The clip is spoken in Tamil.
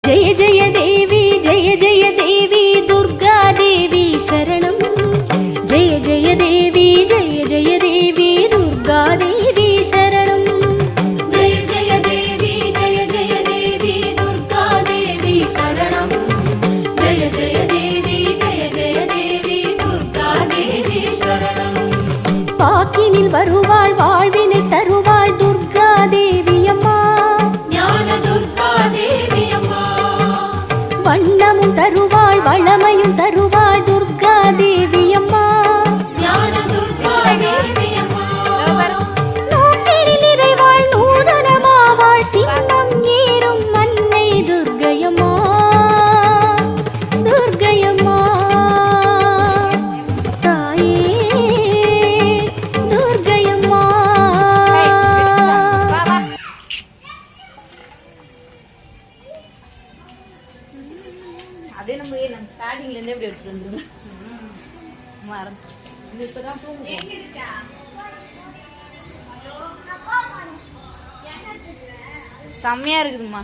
जय जय देवी दुर्गा देवी शरणं जय जय देवी दुर्गा देवी शरणं जय जय देवी दुर्गा देवी शरणं जय जय देवी दुर्गा देवी शरणं पाकिनिल வருவாள் வாழ்வினை தருவாள் दुर्गा देवी अम्मा ஞான दुर्गा देवी अम्मा வண்ணமும் தருவாள் வளமையும் தருவாள் दुर्गा देवी अम्मा ஞான दुर्गा देवी अम्मा நோக்கினில் இறைவாள் நூதனமாவாள் சின்னம் ஏறும் அன்னை துர்க்கையம்மா துர்க்கையம்மா தாயே துர்க்கையம்மா அதே நம்ம ஸ்டார்டிங்ல இருந்தே இப்படி எடுத்துட்டு வந்துருவோம். மறந்து இது இப்பதான் செம்மையா இருக்குதுமா.